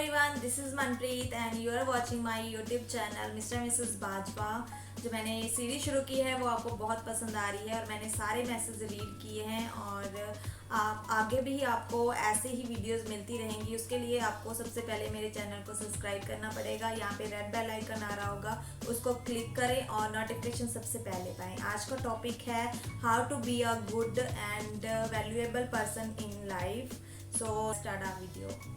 everyone, this is Manpreet and you are watching my YouTube channel Mr. Mrs. Bajwa. जो मैंने series शुरू की है वो आपको बहुत पसंद आ रही है और मैंने सारे मैसेज रीड किए हैं और आप आगे भी आपको ऐसे ही वीडियोस मिलती रहेंगी। उसके लिए आपको सबसे पहले मेरे चैनल को सब्सक्राइब करना पड़ेगा। यहाँ पे रेड बेल आइकन आ रहा होगा, उसको क्लिक करें और नोटिफिकेशन सबसे पहले पाएँ। आज का टॉपिक है how to be a good and valuable person in life. So start our video.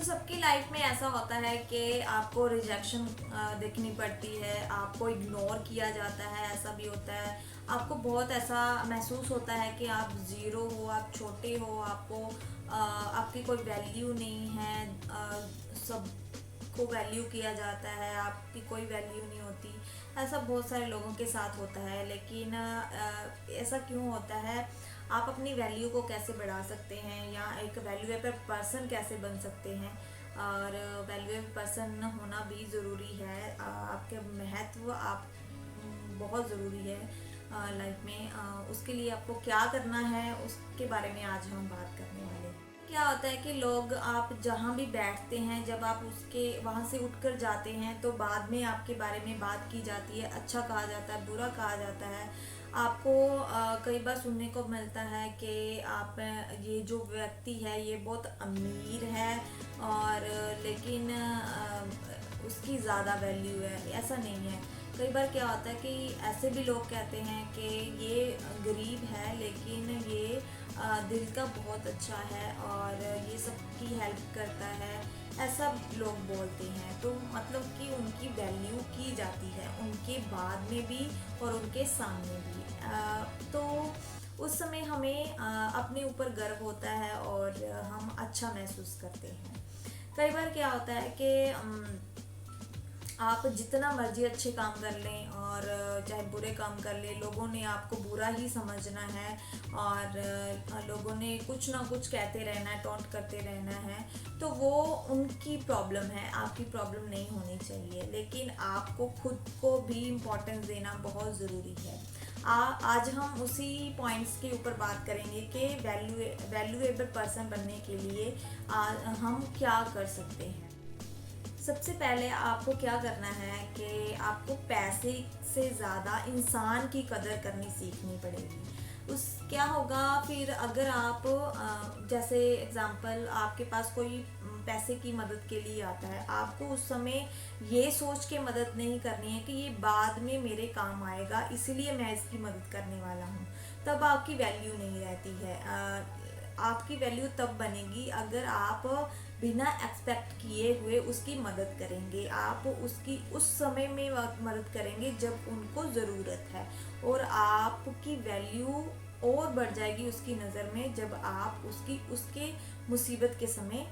सबकी लाइफ में ऐसा होता है कि आपको रिजेक्शन देखनी पड़ती है, आपको इग्नोर किया जाता है, ऐसा भी होता है। आपको बहुत ऐसा महसूस होता है कि आप ज़ीरो हो, आप छोटे हो, आपकी कोई वैल्यू नहीं है, सबको वैल्यू किया जाता है, आपकी कोई वैल्यू नहीं होती। ऐसा बहुत सारे लोगों के साथ होता है, लेकिन ऐसा क्यों होता है? आप अपनी वैल्यू को कैसे बढ़ा सकते हैं या एक वैल्यूएबल पर्सन कैसे बन सकते हैं? और वैल्यूएबल पर्सन होना भी ज़रूरी है। आपके महत्व आप बहुत ज़रूरी है लाइफ में। उसके लिए आपको क्या करना है उसके बारे में आज हम बात करने वाले हैं। क्या होता है कि लोग, आप जहाँ भी बैठते हैं, जब आप उसके वहाँ से उठकर जाते हैं तो बाद में आपके बारे में बात की जाती है, अच्छा कहा जाता है, बुरा कहा जाता है। आपको कई बार सुनने को मिलता है कि आप ये जो व्यक्ति है ये बहुत अमीर है और लेकिन उसकी ज़्यादा वैल्यू है। ऐसा नहीं है। कई बार क्या होता है कि ऐसे भी लोग कहते हैं कि ये गरीब है लेकिन ये दिल का बहुत अच्छा है और ये सबकी हेल्प करता है, ऐसा लोग बोलते हैं। तो मतलब कि उनकी वैल्यू की जाती है, उनके बाद में भी और उनके सामने भी। तो उस समय हमें अपने ऊपर गर्व होता है और हम अच्छा महसूस करते हैं। कई बार क्या होता है कि आप जितना मर्जी अच्छे काम कर लें और चाहे बुरे काम कर लें, लोगों ने आपको बुरा ही समझना है और लोगों ने कुछ ना कुछ कहते रहना है, टॉन्ट करते रहना है। तो वो उनकी प्रॉब्लम है, आपकी प्रॉब्लम नहीं होनी चाहिए। लेकिन आपको खुद को भी इम्पोर्टेंस देना बहुत ज़रूरी है। आज हम उसी पॉइंट्स के ऊपर बात करेंगे कि वैल्यूएबल पर्सन बनने के लिए हम क्या कर सकते हैं। सबसे पहले आपको क्या करना है कि आपको पैसे से ज़्यादा इंसान की कदर करनी सीखनी पड़ेगी। उस क्या होगा फिर, अगर आप जैसे एग्जांपल आपके पास कोई पैसे की मदद के लिए आता है, आपको उस समय ये सोच के मदद नहीं करनी है कि ये बाद में मेरे काम आएगा इसलिए मैं इसकी मदद करने वाला हूँ। तब आपकी वैल्यू नहीं रहती है। आपकी वैल्यू तब बनेगी अगर आप बिना एक्सपेक्ट किए हुए उसकी मदद करेंगे। आप उसकी उस समय में मदद करेंगे जब उनको ज़रूरत है और आपकी वैल्यू और बढ़ जाएगी उसकी नज़र में जब आप उसके मुसीबत के समय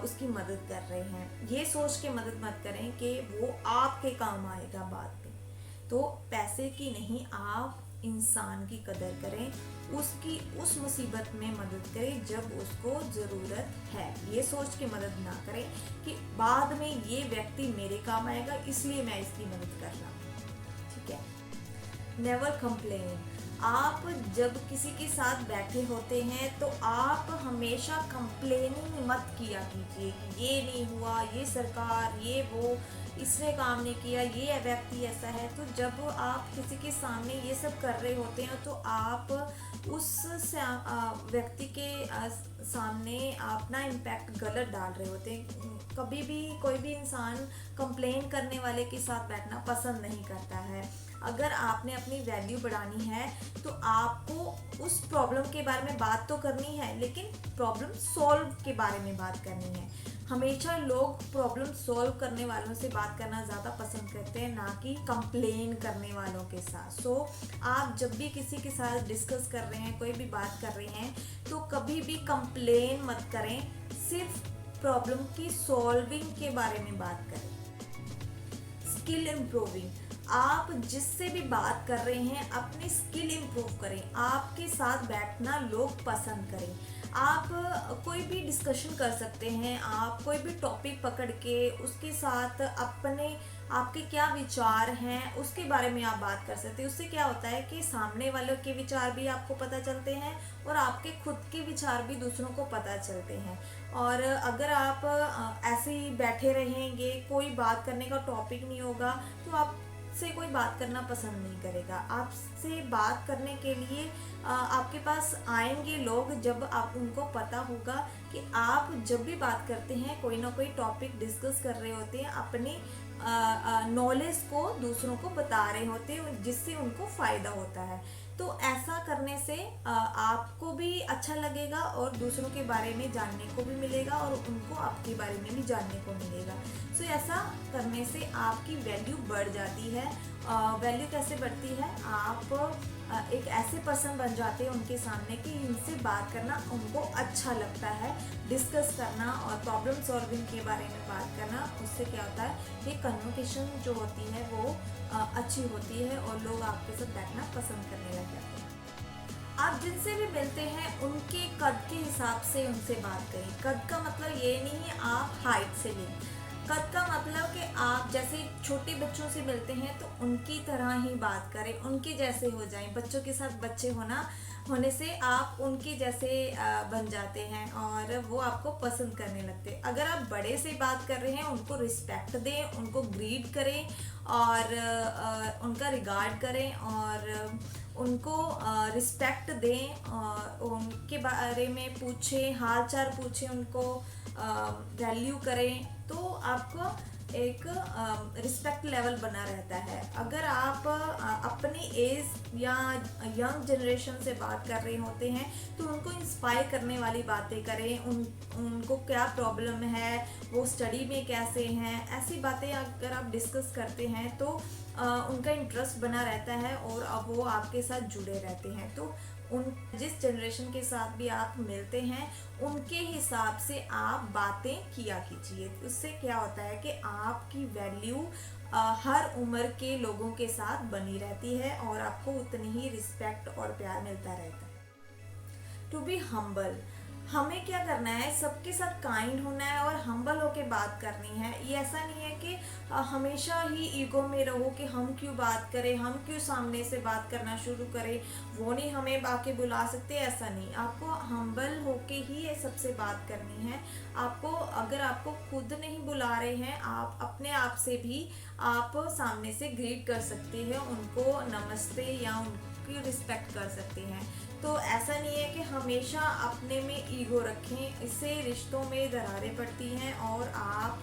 उसकी मदद कर रहे हैं। ये सोच के मदद मत करें कि वो आपके काम आएगा बाद में। तो पैसे की नहीं, आप इंसान की कदर करें, उसकी उस मुसीबत में मदद करें जब उसको ज़रूरत है। ये सोच के मदद ना करें कि बाद में ये व्यक्ति मेरे काम आएगा इसलिए मैं इसकी मदद कर रहा हूँ। ठीक है। Never complain. आप जब किसी के साथ बैठे होते हैं तो आप हमेशा कंप्लेनिंग मत किया कीजिए कि ये नहीं हुआ, ये सरकार, ये वो, इसने काम नहीं किया, ये व्यक्ति ऐसा है। तो जब आप किसी के सामने ये सब कर रहे होते हैं तो आप उस व्यक्ति के सामने अपना इम्पैक्ट गलत डाल रहे होते हैं। कभी भी कोई भी इंसान कंप्लेन करने वाले के साथ बैठना पसंद नहीं करता है। अगर आपने अपनी वैल्यू बढ़ानी है तो आपको उस प्रॉब्लम के बारे में बात तो करनी है, लेकिन प्रॉब्लम सॉल्व के बारे में बात करनी है। हमेशा लोग प्रॉब्लम सॉल्व करने वालों से बात करना ज़्यादा पसंद करते हैं, ना कि कंप्लेन करने वालों के साथ। सो आप जब भी किसी के साथ डिस्कस कर रहे हैं, कोई भी बात कर रहे हैं, तो कभी भी कंप्लेन मत करें, सिर्फ प्रॉब्लम की सॉल्विंग के बारे में बात करें। Skill improving. आप जिससे भी बात कर रहे हैं अपनी स्किल इम्प्रूव करें। आपके साथ बैठना लोग पसंद करें। आप कोई भी डिस्कशन कर सकते हैं, आप कोई भी टॉपिक पकड़ के उसके साथ अपने आपके क्या विचार हैं उसके बारे में आप बात कर सकते हैं। उससे क्या होता है कि सामने वालों के विचार भी आपको पता चलते हैं और आपके खुद के विचार भी दूसरों को पता चलते हैं। और अगर आप ऐसे ही बैठे रहेंगे, कोई बात करने का टॉपिक नहीं होगा, तो आप से कोई बात करना पसंद नहीं करेगा। आपसे बात करने के लिए आपके पास आएंगे लोग जब आप उनको पता होगा कि आप जब भी बात करते हैं कोई ना कोई टॉपिक डिस्कस कर रहे होते हैं, अपनी नॉलेज को दूसरों को बता रहे होते हैं जिससे उनको फ़ायदा होता है। तो ऐसा करने से आपको भी अच्छा लगेगा और दूसरों के बारे में जानने को भी मिलेगा और उनको आपके बारे में भी जानने को मिलेगा। सो ऐसा करने से आपकी वैल्यू बढ़ जाती है। वैल्यू कैसे बढ़ती है? आप एक ऐसे पर्सन बन जाते हैं उनके सामने कि इनसे बात करना उनको अच्छा लगता है। डिस्कस करना और प्रॉब्लम सॉल्विंग के बारे में बात करना, उससे क्या होता है कि कन्वर्सेशन जो होती है वो अच्छी होती है और लोग आपके साथ बैठना पसंद करने लग जाते हैं। आप जिनसे भी मिलते हैं उनके कद के हिसाब से उनसे बात करें। कद का मतलब ये नहीं है आप हाइट से लें। कद का मतलब कि आप जैसे छोटे बच्चों से मिलते हैं तो उनकी तरह ही बात करें, उनके जैसे हो जाएं। बच्चों के साथ बच्चे होने से आप उनके जैसे बन जाते हैं और वो आपको पसंद करने लगते हैं। अगर आप बड़े से बात कर रहे हैं उनको रिस्पेक्ट दें, उनको ग्रीट करें और उनका रिगार्ड करें और उनको रिस्पेक्ट दें और उनके बारे में पूछें, हाल चाल पूछें, उनको वैल्यू करें, तो आपको एक रिस्पेक्ट लेवल बना रहता है। अगर आप अपनी एज या यंग जनरेशन से बात कर रहे होते हैं तो उनको इंस्पायर करने वाली बातें करें। उनको क्या प्रॉब्लम है, वो स्टडी में कैसे हैं, ऐसी बातें अगर आप डिस्कस करते हैं तो उनका इंटरेस्ट बना रहता है और अब वो आपके साथ जुड़े रहते हैं। तो उन जिस जनरेशन के साथ भी आप मिलते हैं उनके हिसाब से आप बातें किया कीजिए। उससे क्या होता है कि आपकी वैल्यू हर उम्र के लोगों के साथ बनी रहती है और आपको उतनी ही रिस्पेक्ट और प्यार मिलता रहता है। टू बी हम्बल, हमें क्या करना है, सबके साथ काइंड होना है और हम्बल होके बात करनी है। ये ऐसा नहीं है कि हमेशा ही ईगो में रहो कि हम क्यों बात करें, हम क्यों सामने से बात करना शुरू करें, वो नहीं हमें आके बुला सकते, ऐसा नहीं। आपको हम्बल होके ही ये सबसे बात करनी है। आपको अगर आपको खुद नहीं बुला रहे हैं, आप अपने आप से भी आप सामने से ग्रीट कर सकते हैं, उनको नमस्ते या उनकी रिस्पेक्ट कर सकते हैं। तो ऐसा नहीं है कि हमेशा अपने में ईगो रखें, इससे रिश्तों में दरारें पड़ती हैं और आप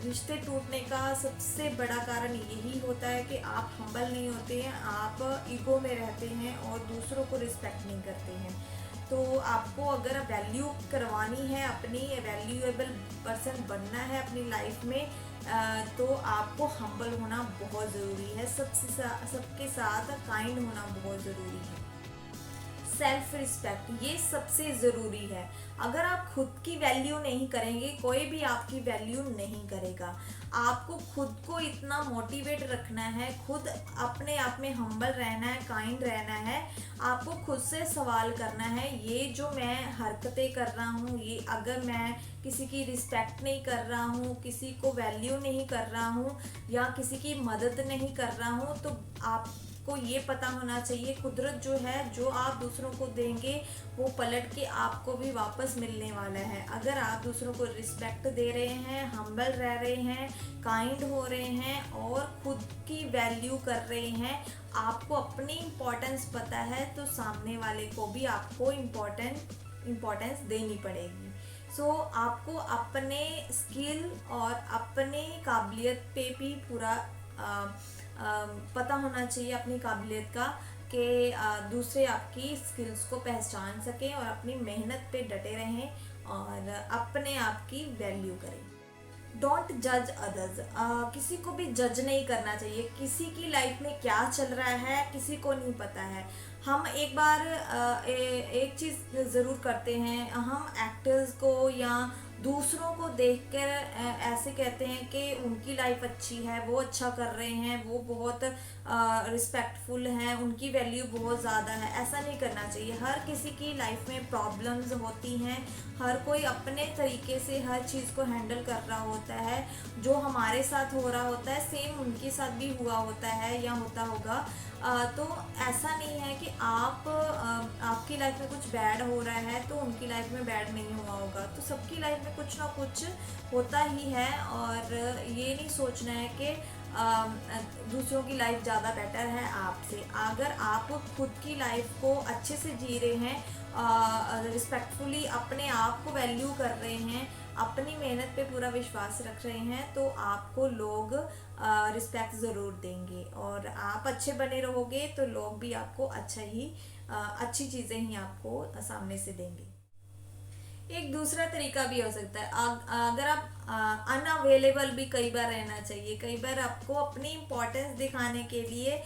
रिश्ते टूटने का सबसे बड़ा कारण यही होता है कि आप हम्बल नहीं होते हैं, आप ईगो में रहते हैं और दूसरों को रिस्पेक्ट नहीं करते हैं। तो आपको अगर वैल्यू करवानी है, अपनी वैल्यूएबल पर्सन बनना है अपनी लाइफ में, तो आपको हम्बल होना बहुत ज़रूरी है। सबके साथ काइंड होना बहुत ज़रूरी है। सेल्फ रिस्पेक्ट, ये सबसे ज़रूरी है। अगर आप खुद की वैल्यू नहीं करेंगे कोई भी आपकी वैल्यू नहीं करेगा। आपको खुद को इतना मोटिवेट रखना है, खुद अपने आप में हम्बल रहना है, काइंड रहना है। आपको खुद से सवाल करना है, ये जो मैं हरकतें कर रहा हूँ, ये अगर मैं किसी की रिस्पेक्ट नहीं कर रहा हूँ, किसी को वैल्यू नहीं कर रहा हूँ या किसी की मदद नहीं कर रहा हूँ, तो आपको ये पता होना चाहिए कुदरत जो है, जो आप दूसरों को देंगे वो पलट के आपको भी वापस मिलने वाला है। अगर आप दूसरों को रिस्पेक्ट दे रहे हैं, हम्बल रह रहे हैं, काइंड हो रहे हैं और खुद की वैल्यू कर रहे हैं, आपको अपनी इम्पोर्टेंस पता है, तो सामने वाले को भी आपको इम्पोर्टेंस देनी पड़ेगी। सो आपको अपने स्किल और अपने काबिलियत पे भी पूरा पता होना चाहिए, अपनी काबिलियत का, कि दूसरे आपकी स्किल्स को पहचान सकें और अपनी मेहनत पे डटे रहें और अपने आप की वैल्यू करें। डोंट जज अदर्स, किसी को भी जज नहीं करना चाहिए। किसी की लाइफ में क्या चल रहा है किसी को नहीं पता है। हम एक बार एक चीज़ ज़रूर करते हैं, हम एक्टर्स को या दूसरों को देखकर ऐसे कहते हैं कि उनकी लाइफ अच्छी है, वो अच्छा कर रहे हैं, वो बहुत रिस्पेक्टफुल हैं, उनकी वैल्यू बहुत ज़्यादा है। ऐसा नहीं करना चाहिए। हर किसी की लाइफ में प्रॉब्लम्स होती हैं, हर कोई अपने तरीके से हर चीज़ को हैंडल कर रहा होता है। जो हमारे साथ हो रहा होता है सेम उनके साथ भी हुआ होता है या होता होगा। तो ऐसा नहीं है कि आपकी लाइफ में कुछ बैड हो रहा है तो उनकी लाइफ में बैड नहीं हुआ होगा। तो सबकी लाइफ में कुछ ना कुछ होता ही है, और ये नहीं सोचना है कि दूसरों की लाइफ ज़्यादा बेटर है आपसे। अगर आप खुद की लाइफ को अच्छे से जी रहे हैं, रिस्पेक्टफुली अपने आप को वैल्यू कर रहे हैं, अपनी मेहनत पे पूरा विश्वास रख रहे हैं, तो आपको लोग रिस्पेक्ट ज़रूर देंगे। और आप अच्छे बने रहोगे तो लोग भी आपको अच्छी चीज़ें ही आपको सामने से देंगे। एक दूसरा तरीका भी हो सकता है, अगर आप अनअवेलेबल भी कई बार रहना चाहिए। कई बार आपको अपनी इम्पोर्टेंस दिखाने के लिए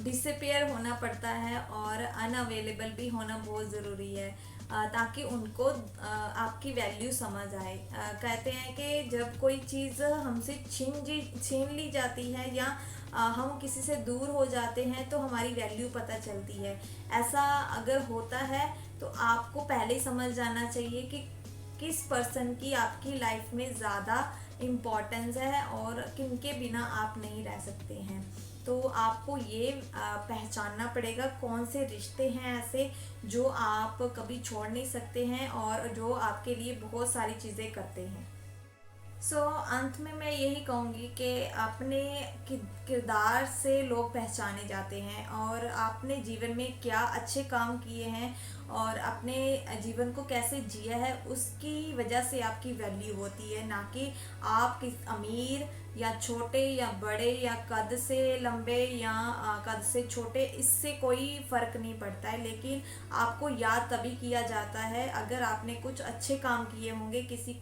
डिसअपेयर होना पड़ता है, और अनअवेलेबल भी होना बहुत ज़रूरी है, ताकि उनको आपकी वैल्यू समझ आए। कहते हैं कि जब कोई चीज़ हमसे छीन ली जाती है, या हम किसी से दूर हो जाते हैं, तो हमारी वैल्यू पता चलती है। ऐसा अगर होता है तो आपको पहले ही समझ जाना चाहिए कि किस पर्सन की आपकी लाइफ में ज़्यादा इम्पोर्टेंस है और किनके बिना आप नहीं रह सकते हैं। तो आपको ये पहचानना पड़ेगा कौन से रिश्ते हैं ऐसे जो आप कभी छोड़ नहीं सकते हैं, और जो आपके लिए बहुत सारी चीज़ें करते हैं। अंत में मैं यही कहूँगी कि अपने किरदार से लोग पहचाने जाते हैं, और आपने जीवन में क्या अच्छे काम किए हैं और अपने जीवन को कैसे जिया है, उसकी वजह से आपकी वैल्यू होती है। ना कि आप किस अमीर या छोटे या बड़े, या कद से लंबे या कद से छोटे, इससे कोई फ़र्क नहीं पड़ता है। लेकिन आपको याद तभी किया जाता है अगर आपने कुछ अच्छे काम किए होंगे, किसी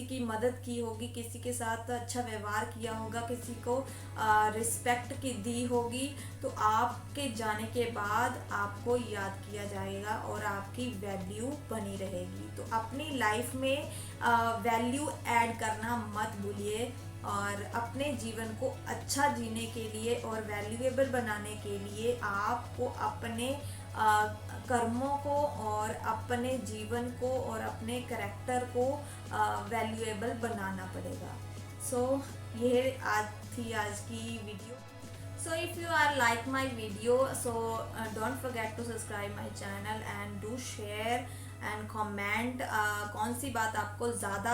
की मदद की होगी, किसी के साथ अच्छा व्यवहार किया होगा, किसी को रिस्पेक्ट की दी होगी, तो आपके जाने के बाद आपको याद किया जाएगा और आपकी वैल्यू बनी रहेगी। तो अपनी लाइफ में वैल्यू ऐड करना मत भूलिए, और अपने जीवन को अच्छा जीने के लिए और वैल्यूएबल बनाने के लिए आपको अपने कर्मों को और अपने जीवन को और अपने करैक्टर को वैल्यूएबल बनाना पड़ेगा। ये थी आज की video. If you are like my video, don't forget to subscribe my channel and do share and comment कौन सी बात आपको ज़्यादा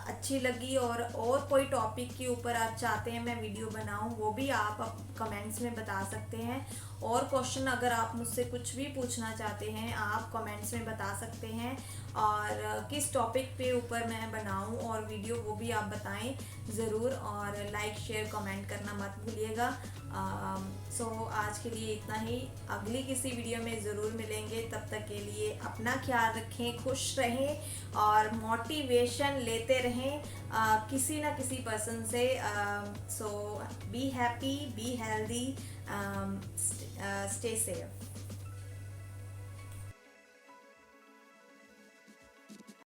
अच्छी लगी, और कोई टॉपिक के ऊपर आप चाहते हैं मैं वीडियो बनाऊं, वो भी आप कमेंट्स में बता सकते हैं। और क्वेश्चन अगर आप मुझसे कुछ भी पूछना चाहते हैं आप कमेंट्स में बता सकते हैं, और किस टॉपिक पे ऊपर मैं बनाऊं और वीडियो, वो भी आप बताएं ज़रूर। और लाइक शेयर कमेंट करना मत भूलिएगा। आज के लिए इतना ही। अगली किसी वीडियो में ज़रूर मिलेंगे। तब तक के लिए अपना ख्याल रखें, खुश रहें और मोटिवेशन लेते रहें किसी ना किसी पर्सन से। Be happy, be healthy, stay safe.